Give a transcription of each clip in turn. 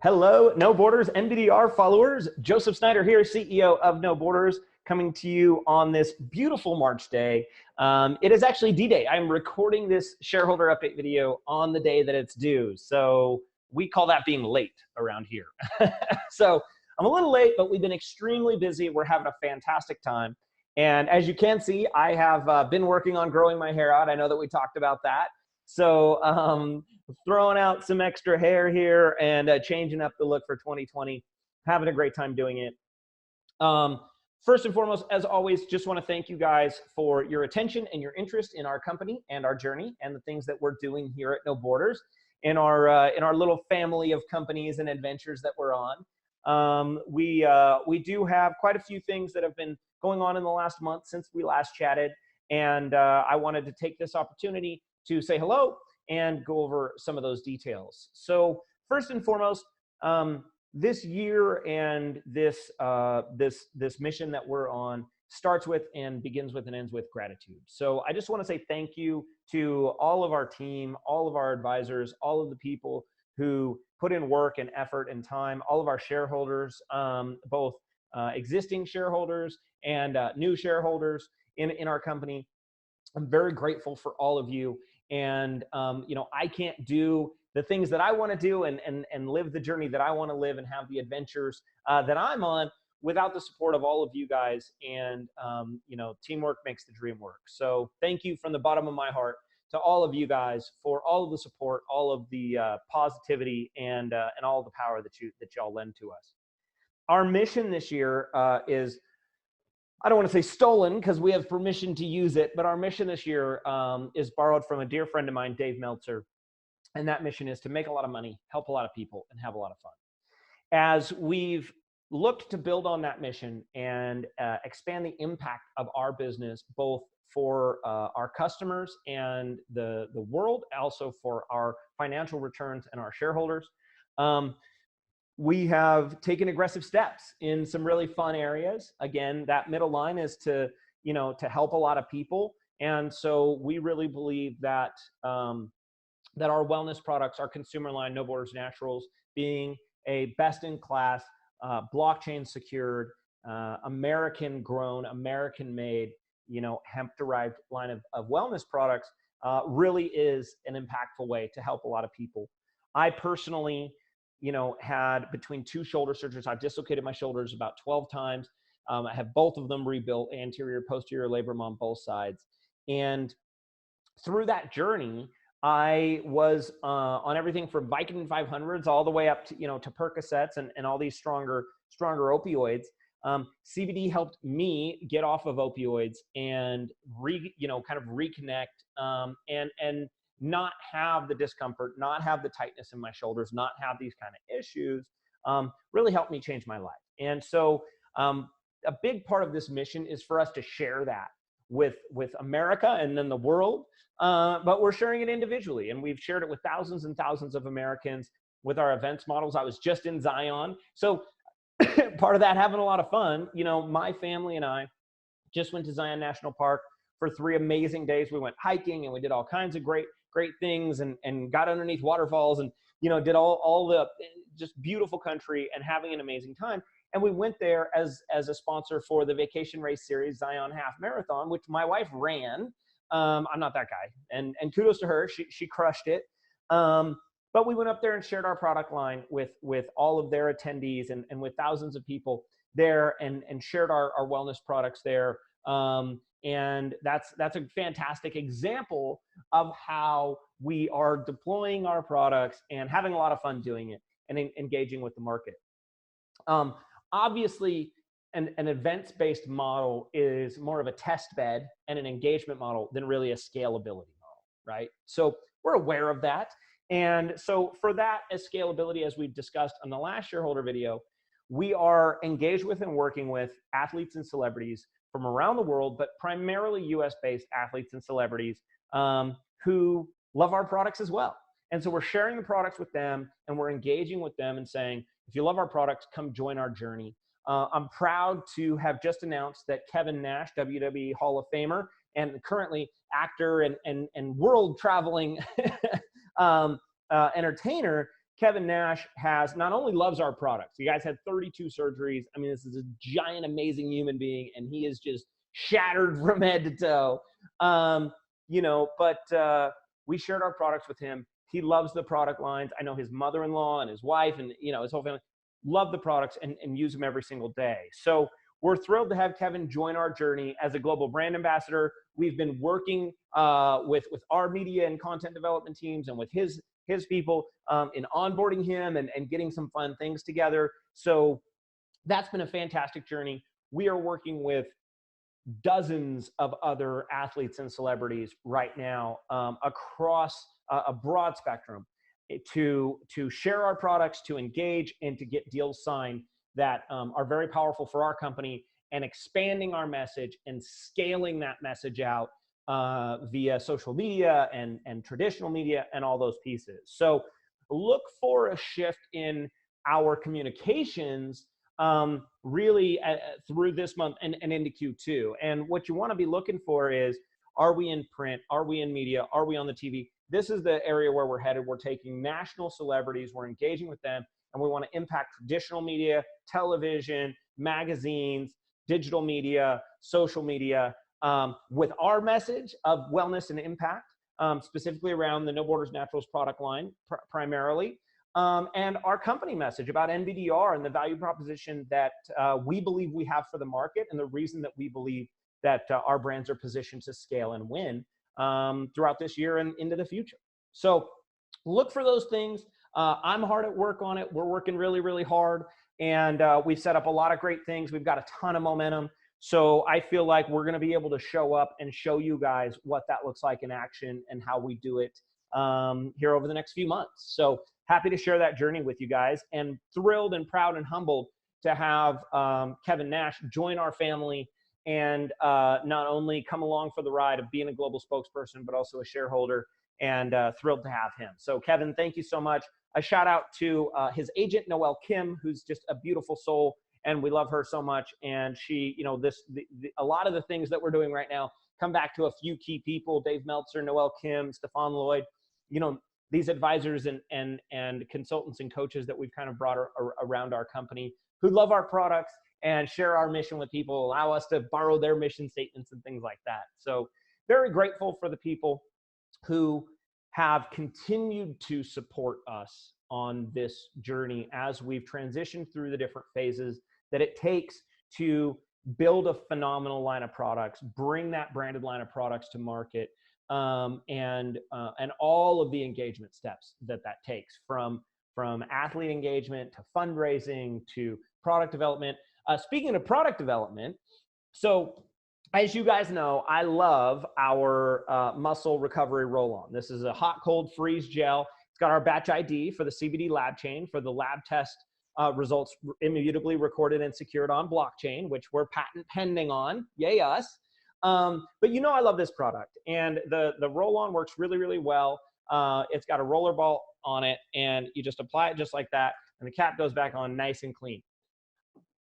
Hello, No Borders NBDR followers. Joseph Snyder here, CEO of No Borders, coming to you on this beautiful March day. It is actually D-Day. I'm recording this shareholder update video on the day that it's due. So we call that being late around here. So I'm a little late, but we've been extremely busy. We're having a fantastic time. And as you can see, I have been working on growing my hair out. I know that we talked about that. So throwing out some extra hair here and changing up the look for 2020. Having a great time doing it. First and foremost, as always, just want to thank you guys for your attention and your interest in our company and our journey and the things that we're doing here at No Borders in our little family of companies and adventures that we're on. We do have quite a few things that have been going on in the last month since we last chatted, and I wanted to take this opportunity to say hello and go over some of those details. So first and foremost, this year and this mission that we're on starts with and begins with and ends with gratitude. So I just want to say thank you to all of our team, all of our advisors, all of the people who put in work and effort and time, all of our shareholders, both existing shareholders and new shareholders in our company. I'm very grateful for all of you. And, you know, I can't do the things that I want to do and live the journey that I want to live and have the adventures that I'm on without the support of all of you guys. And, you know, teamwork makes the dream work. So thank you from the bottom of my heart to all of you guys for all of the support, all of the positivity and all of the power that y'all lend to us. Our mission this year is, I don't want to say stolen because we have permission to use it, but our mission this year is borrowed from a dear friend of mine, Dave Meltzer. And that mission is to make a lot of money, help a lot of people, and have a lot of fun. As we've looked to build on that mission and expand the impact of our business, both for our customers and the world, also for our financial returns and our shareholders, we have taken aggressive steps in some really fun areas. Again, that middle line is to help a lot of people. And so we really believe that that our wellness products, our consumer line, No Borders Naturals, being a best-in-class, blockchain secured, American grown, American made, hemp-derived line of wellness products really is an impactful way to help a lot of people. I personally had between 2 shoulder surgeries. I've dislocated my shoulders about 12 times. I have both of them rebuilt, anterior, posterior labrum on both sides. And through that journey, I was on everything from Vicodin 500s all the way up to, to Percocets and all these stronger opioids. CBD helped me get off of opioids and kind of reconnect and not have the discomfort, not have the tightness in my shoulders, not have these kind of issues, really helped me change my life. And so a big part of this mission is for us to share that with America and then the world, but we're sharing it individually. And we've shared it with thousands and thousands of Americans with our events models. I was just in Zion. So part of that, having a lot of fun, my family and I just went to Zion National Park for 3 amazing days. We went hiking and we did all kinds of great things and got underneath waterfalls and, did all the just beautiful country and having an amazing time. And we went there as a sponsor for the vacation race series, Zion Half Marathon, which my wife ran. I'm not that guy. And kudos to her. She crushed it. But we went up there and shared our product line with all of their attendees and with thousands of people there and shared our wellness products there. And that's a fantastic example of how we are deploying our products and having a lot of fun doing it and engaging with the market. Obviously, an events-based model is more of a test bed and an engagement model than really a scalability model, right? So we're aware of that. And so for that, as scalability, as we've discussed on the last shareholder video, we are engaged with and working with athletes and celebrities from around the world, but primarily US-based athletes and celebrities who love our products as well. And so we're sharing the products with them and we're engaging with them and saying, if you love our products, come join our journey. I'm proud to have just announced that Kevin Nash, WWE Hall of Famer, and currently actor and world traveling entertainer, Kevin Nash has not only loves our products. You guys had 32 surgeries. I mean, this is a giant, amazing human being, and he is just shattered from head to toe. You know, but we shared our products with him. He loves the product lines. I know his mother-in-law and his wife and, you know, his whole family love the products and use them every single day. So we're thrilled to have Kevin join our journey as a global brand ambassador. We've been working with our media and content development teams and with his people in onboarding him and getting some fun things together. So that's been a fantastic journey. We are working with dozens of other athletes and celebrities right now across a broad spectrum to share our products, to engage, and to get deals signed that are very powerful for our company, and expanding our message and scaling that message out via social media and traditional media and all those pieces. So look for a shift in our communications really through this month and into Q2. And what you want to be looking for is, are we in print? Are we in media? Are we on the TV? This is the area where we're headed. We're taking national celebrities, we're engaging with them, and we want to impact traditional media, television, magazines, digital media, social media, with our message of wellness and impact, specifically around the No Borders Naturals product line primarily, and our company message about NBDR and the value proposition that we believe we have for the market, and the reason that we believe that our brands are positioned to scale and win throughout this year and into the future. So look for those things. I'm hard at work on it. We're working really, really hard. And we've set up a lot of great things. We've got a ton of momentum. So I feel like we're going to be able to show up and show you guys what that looks like in action and how we do it here over the next few months. So happy to share that journey with you guys, and thrilled and proud and humbled to have Kevin Nash join our family and not only come along for the ride of being a global spokesperson, but also a shareholder, and thrilled to have him. So Kevin, thank you so much. A shout out to his agent, Noelle Kim, who's just a beautiful soul, and we love her so much. And she, you know, a lot of the things that we're doing right now come back to a few key people: Dave Meltzer, Noelle Kim, Stefan Lloyd, you know, these advisors and consultants and coaches that we've kind of brought around our company, who love our products and share our mission with people, allow us to borrow their mission statements and things like that. So very grateful for the people who have continued to support us on this journey as we've transitioned through the different phases that it takes to build a phenomenal line of products, bring that branded line of products to market, and all of the engagement steps that takes, from athlete engagement to fundraising to product development. Speaking of product development, so as you guys know, I love our muscle recovery roll-on. This is a hot cold freeze gel. It's got our batch ID for the CBDLabChain for the lab test results immutably recorded and secured on blockchain, which we're patent pending on. Yay us. But you know I love this product, and the roll-on works really, really well. It's got a roller ball on it, and you just apply it just like that, and the cap goes back on nice and clean.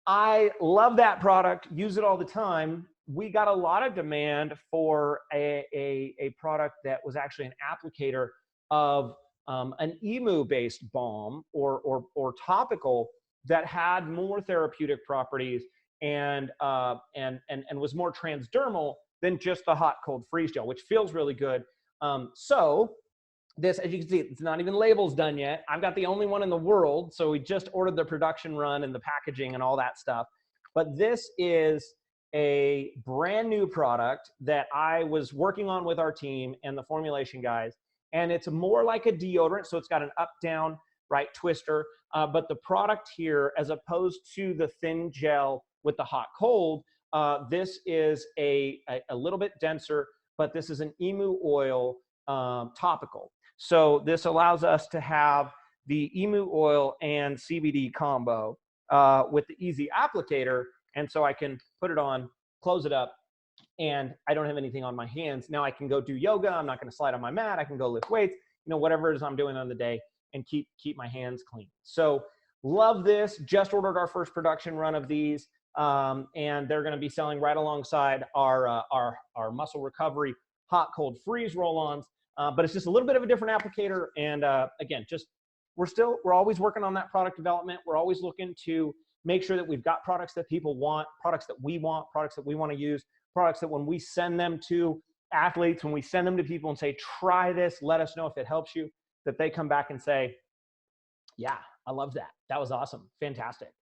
I love that product, use it all the time. We got a lot of demand for a product that was actually an applicator of an emu-based balm or topical that had more therapeutic properties and was more transdermal than just the hot cold freeze gel, which feels really good. So this, as you can see, it's not even labels done yet. I've got the only one in the world, so we just ordered the production run and the packaging and all that stuff. But this is a brand new product that I was working on with our team and the formulation guys, and it's more like a deodorant, so it's got an up-down, right, twister, but the product here, as opposed to the thin gel with the hot cold, this is a little bit denser, but this is an emu oil topical. So this allows us to have the emu oil and CBD combo with the easy applicator. And so I can put it on, close it up, and I don't have anything on my hands. Now I can go do yoga. I'm not going to slide on my mat. I can go lift weights, you know, whatever it is I'm doing on the day, and keep my hands clean. So love this. Just ordered our first production run of these, and they're going to be selling right alongside our muscle recovery hot cold freeze roll-ons. But it's just a little bit of a different applicator, and again, just we're always working on that product development. We're always looking to make sure that we've got products that people want, products that we want, products that we want to use, products that when we send them to athletes, when we send them to people and say, try this, let us know if it helps you, that they come back and say, yeah, I love that. That was awesome. Fantastic.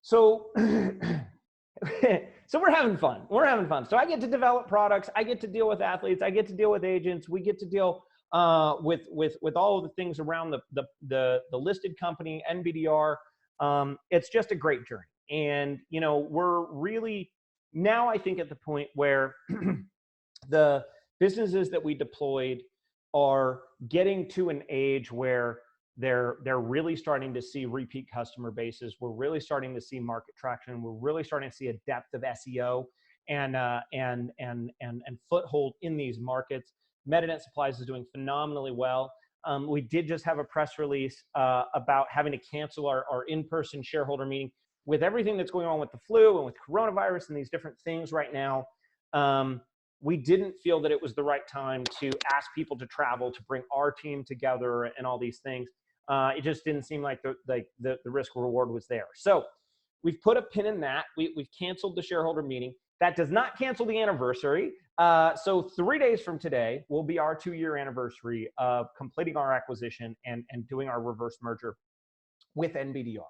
So, so we're having fun. We're having fun. So I get to develop products. I get to deal with athletes. I get to deal with agents. We get to deal with all of the things around the listed company, NBDR. It's just a great journey. And, you know, we're really now, I think, at the point where the businesses that we deployed are getting to an age where they're really starting to see repeat customer bases. We're really starting to see market traction. We're really starting to see a depth of SEO and foothold in these markets. MediDent Supplies is doing phenomenally well. We did just have a press release about having to cancel our in-person shareholder meeting. With everything that's going on with the flu and with coronavirus and these different things right now, we didn't feel that it was the right time to ask people to travel, to bring our team together and all these things. It just didn't seem like the risk reward was there. So we've put a pin in that. We've canceled the shareholder meeting. That does not cancel the anniversary. So 3 days from today will be our 2-year anniversary of completing our acquisition and doing our reverse merger with NBDR.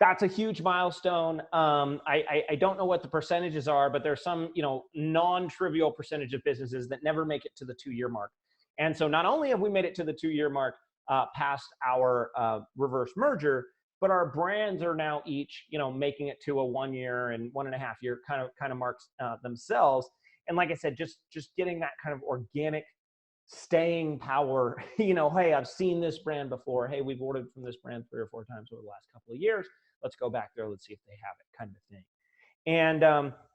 That's a huge milestone. I don't know what the percentages are, but there's some, you know, non-trivial percentage of businesses that never make it to the 2-year mark. And so not only have we made it to the 2-year mark past our reverse merger, but our brands are now each, you know, making it to a 1 year and 1.5 year kind of marks themselves. And like I said, just getting that kind of organic staying power, you know, hey, I've seen this brand before. Hey, we've ordered from this brand 3 or 4 times over the last couple of years. Let's go back there. Let's see if they have it, kind of thing. And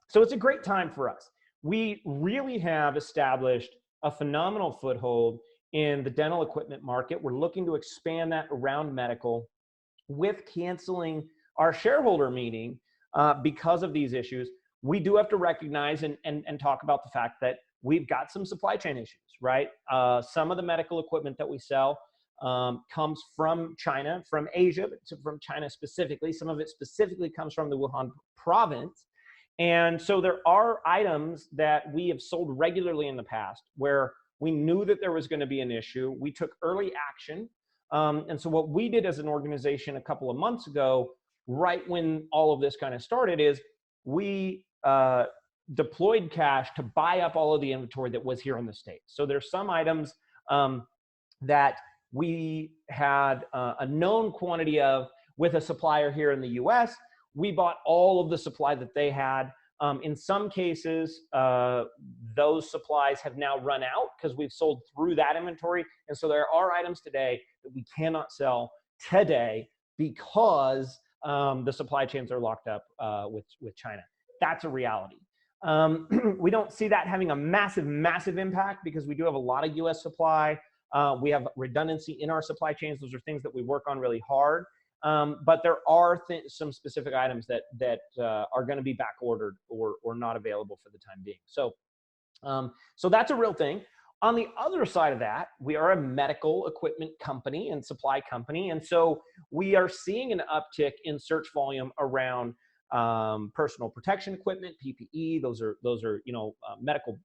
so it's a great time for us. We really have established a phenomenal foothold in the dental equipment market. We're looking to expand that around medical. With canceling our shareholder meeting because of these issues, we do have to recognize and talk about the fact that we've got some supply chain issues, right? Some of the medical equipment that we sell comes from China, from Asia, but from China specifically. Some of it specifically comes from the Wuhan province. And so there are items that we have sold regularly in the past where we knew that there was going to be an issue. We took early action. And so what we did as an organization a couple of months ago, right when all of this kind of started, is we deployed cash to buy up all of the inventory that was here in the States. So there's some items that we had a known quantity of with a supplier here in the US. We bought all of the supply that they had. In some cases, those supplies have now run out because we've sold through that inventory. And so there are items today that we cannot sell today because the supply chains are locked up with China. That's a reality. We don't see that having a massive impact because we do have a lot of US supply. We have redundancy in our supply chains. Those are things that we work on really hard. But there are some specific items that are going to be back ordered or not available for the time being. So, so that's a real thing. On the other side of that, we are a medical equipment company and supply company. And so we are seeing an uptick in search volume around personal protection equipment, PPE. Those are medical,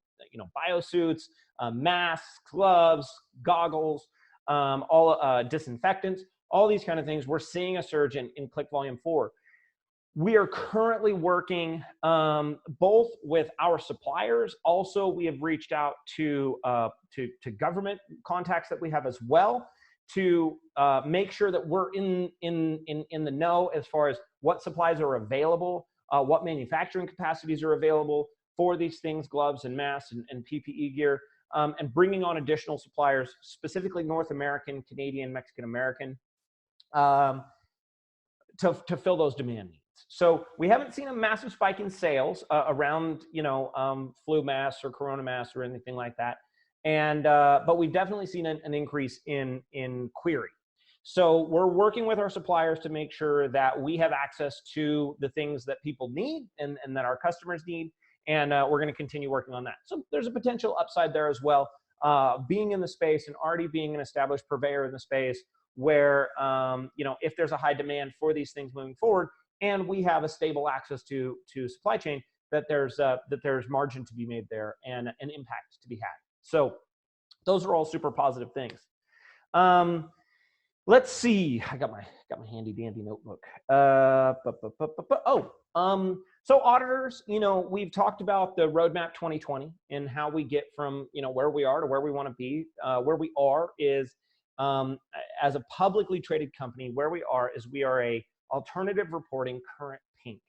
biosuits, masks, gloves, goggles, all disinfectants, all these kind of things. We're seeing a surge in click volume for. We are currently working both with our suppliers. Also, we have reached out to government contacts that we have as well to make sure that we're in the know as far as what supplies are available, what manufacturing capacities are available for these things, gloves and masks and PPE gear, and bringing on additional suppliers, specifically North American, Canadian, Mexican American, to fill those demand needs. So we haven't seen a massive spike in sales around flu masks or corona masks or anything like that. And but we've definitely seen an increase in query. So we're working with our suppliers to make sure that we have access to the things that people need and that our customers need. And we're going to continue working on that. So there's a potential upside there as well. Being in the space and already being an established purveyor in the space, where, if there's a high demand for these things moving forward, and we have a stable access to supply chain, that there's margin to be made there and an impact to be had. So those are all super positive things. Let's see. I got my handy dandy notebook. So auditors, we've talked about the roadmap 2020 and how we get from where we are to where we want to be. Where we are is as a publicly traded company. Where we are is we are a alternative reporting current pink,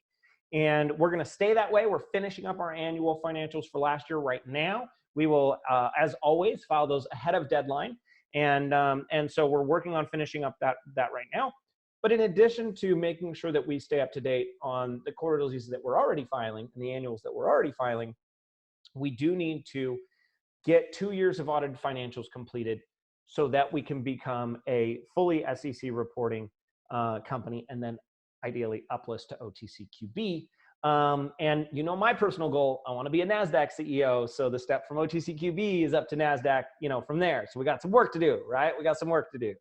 and we're going to stay that way. We're finishing up our annual financials for last year right now. We will, as always, file those ahead of deadline. And so we're working on finishing up that right now. But in addition to making sure that we stay up to date on the quarterlies that we're already filing and the annuals that we're already filing, we do need to get 2 years of audited financials completed so that we can become a fully SEC reporting company, and then ideally uplist to OTCQB. And my personal goal, I want to be a NASDAQ CEO. So the step from OTCQB is up to NASDAQ, from there. So we got some work to do, right? We got some work to do.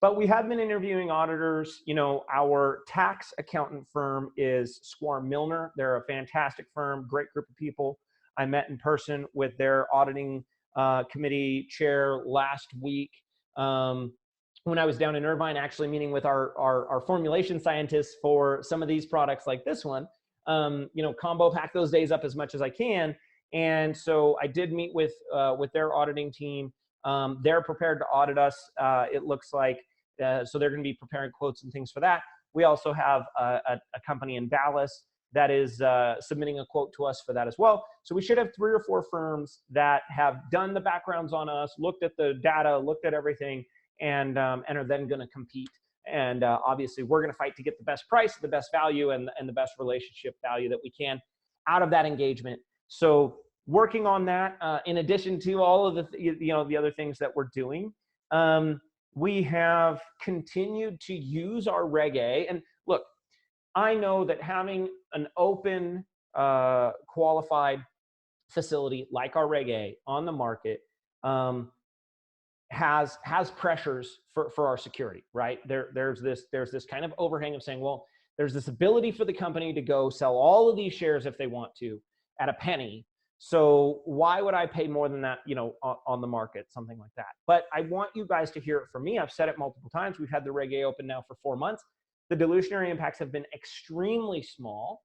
But we have been interviewing auditors. Our tax accountant firm is Squire Milner. They're a fantastic firm, great group of people. I met in person with their auditing committee chair last week. When I was down in Irvine, actually meeting with our formulation scientists for some of these products like this one, combo pack those days up as much as I can. And so I did meet with their auditing team. They're prepared to audit us. It looks like, so they're going to be preparing quotes and things for that. We also have a company in Dallas that is submitting a quote to us for that as well. So we should have 3 or 4 firms that have done the backgrounds on us, looked at the data, looked at everything, and are then going to compete. And obviously, we're going to fight to get the best price, the best value, and the best relationship value that we can out of that engagement. So working on that, in addition to all of the other things that we're doing, we have continued to use our Reggae. And look, I know that having an open, qualified facility like our Reggae on the market has pressures for our security, right? There's this kind of overhang of saying, well, there's this ability for the company to go sell all of these shares if they want to at a penny. So why would I pay more than that, on the market, something like that? But I want you guys to hear it from me. I've said it multiple times. We've had the Reggae open now for 4 months. The dilutionary impacts have been extremely small.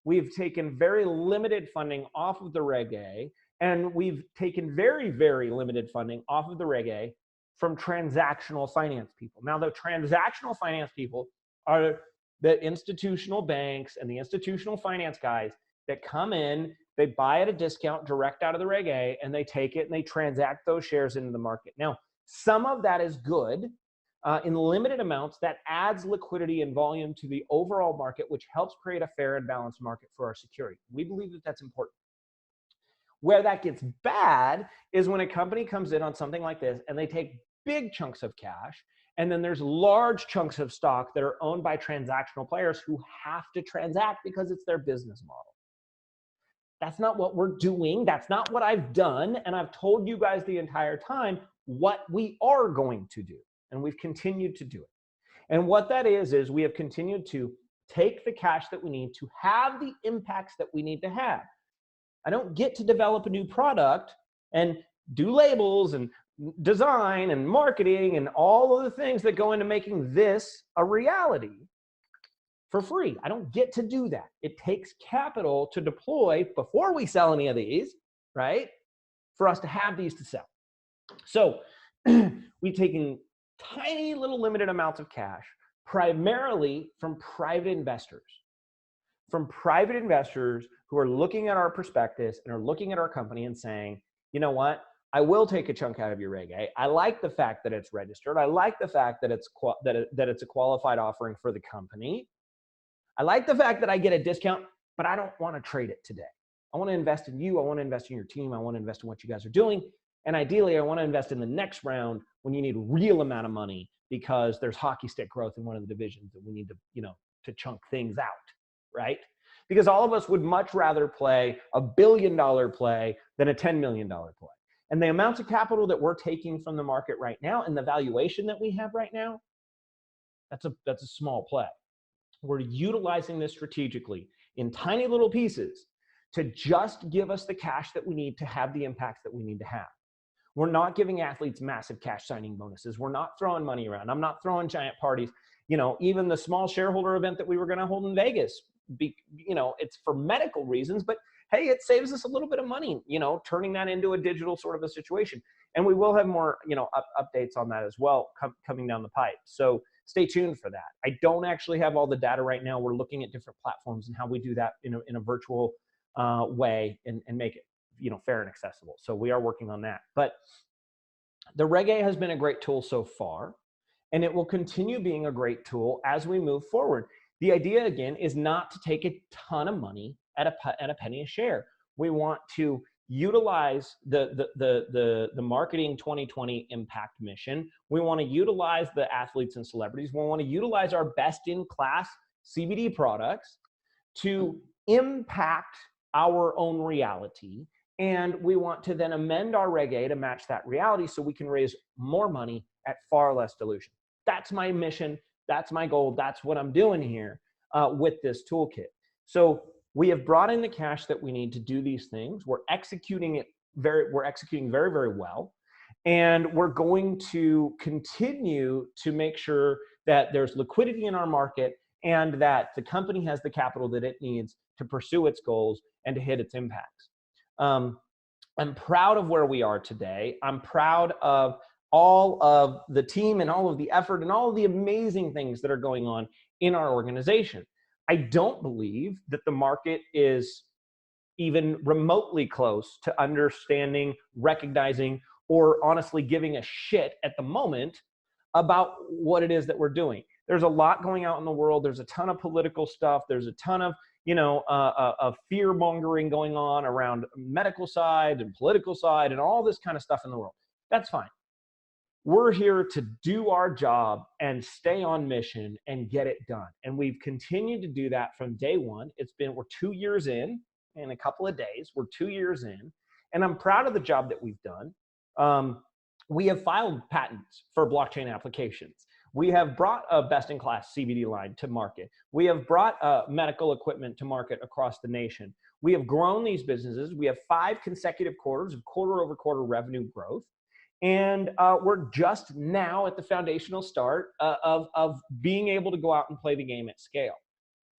We've taken very limited funding off of the Reggae, and we've taken very, very limited funding off of the Reggae from transactional finance people. Now, the transactional finance people are the institutional banks and the institutional finance guys that come in, they buy at a discount direct out of the Reggae, and they take it and they transact those shares into the market. Now, some of that is good in limited amounts. That adds liquidity and volume to the overall market, which helps create a fair and balanced market for our security. We believe that that's important. Where that gets bad is when a company comes in on something like this and they take big chunks of cash, and then there's large chunks of stock that are owned by transactional players who have to transact because it's their business model. That's not what we're doing. That's not what I've done. And I've told you guys the entire time what we are going to do. And we've continued to do it. And what that is we have continued to take the cash that we need to have the impacts that we need to have. I don't get to develop a new product and do labels and design and marketing and all of the things that go into making this a reality for free. I don't get to do that. It takes capital to deploy before we sell any of these, right? For us to have these to sell. So we've taken tiny little limited amounts of cash, primarily from private investors. From private investors who are looking at our prospectus and are looking at our company and saying, you know what? I will take a chunk out of your Reggae. I like the fact that it's registered. I like the fact that it's a qualified offering for the company. I like the fact that I get a discount, but I don't want to trade it today. I want to invest in you. I want to invest in your team. I want to invest in what you guys are doing. And ideally, I want to invest in the next round when you need a real amount of money because there's hockey stick growth in one of the divisions that we need to, to chunk things out, right? Because all of us would much rather play a $1 billion play than a $10 million play. And the amounts of capital that we're taking from the market right now and the valuation that we have right now, that's a small play. We're utilizing this strategically in tiny little pieces to just give us the cash that we need to have the impacts that we need to have. We're not giving athletes massive cash signing bonuses. We're not throwing money around. I'm not throwing giant parties. You know, even the small shareholder event that we were going to hold in Vegas, you know, it's for medical reasons, but hey, it saves us a little bit of money, you know, turning that into a digital sort of a situation. And we will have more, you know, updates on that as well coming down the pipe. So stay tuned for that. I don't actually have all the data right now. We're looking at different platforms and how we do that in a virtual way and make it, you know, fair and accessible. So we are working on that. But the Reggae has been a great tool so far, and it will continue being a great tool as we move forward. The idea, again, is not to take a ton of money at a penny a share. We want to utilize the marketing 2020 impact mission. We want to utilize the athletes and celebrities. We want to utilize our best-in-class CBD products to impact our own reality. And we want to then amend our Reggae to match that reality so we can raise more money at far less dilution. That's my mission. That's my goal. That's what I'm doing here with this toolkit. So we have brought in the cash that we need to do these things. We're executing very, very well. And we're going to continue to make sure that there's liquidity in our market and that the company has the capital that it needs to pursue its goals and to hit its impacts. I'm proud of where we are today. I'm proud of all of the team and all of the effort and all of the amazing things that are going on in our organization. I don't believe that the market is even remotely close to understanding, recognizing, or honestly giving a shit at the moment about what it is that we're doing. There's a lot going out in the world. There's a ton of political stuff. There's a ton of, you know, of fear mongering going on around medical side and political side and all this kind of stuff in the world. That's fine. We're here to do our job and stay on mission and get it done. And we've continued to do that from day one. We're 2 years in a couple of days. We're 2 years in, and I'm proud of the job that we've done. We have filed patents for blockchain applications. We have brought a best-in-class CBD line to market. We have brought medical equipment to market across the nation. We have grown these businesses. We have 5 consecutive quarters of quarter-over-quarter revenue growth. And we're just now at the foundational start of being able to go out and play the game at scale.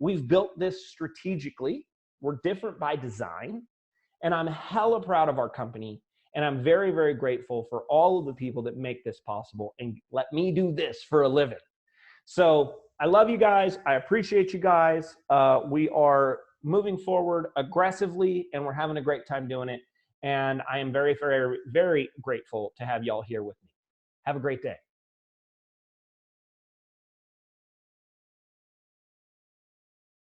We've built this strategically. We're different by design. And I'm hella proud of our company. And I'm very, very grateful for all of the people that make this possible and let me do this for a living. So I love you guys. I appreciate you guys. We are moving forward aggressively, and we're having a great time doing it. And I am very, very, very grateful to have y'all here with me. Have a great day.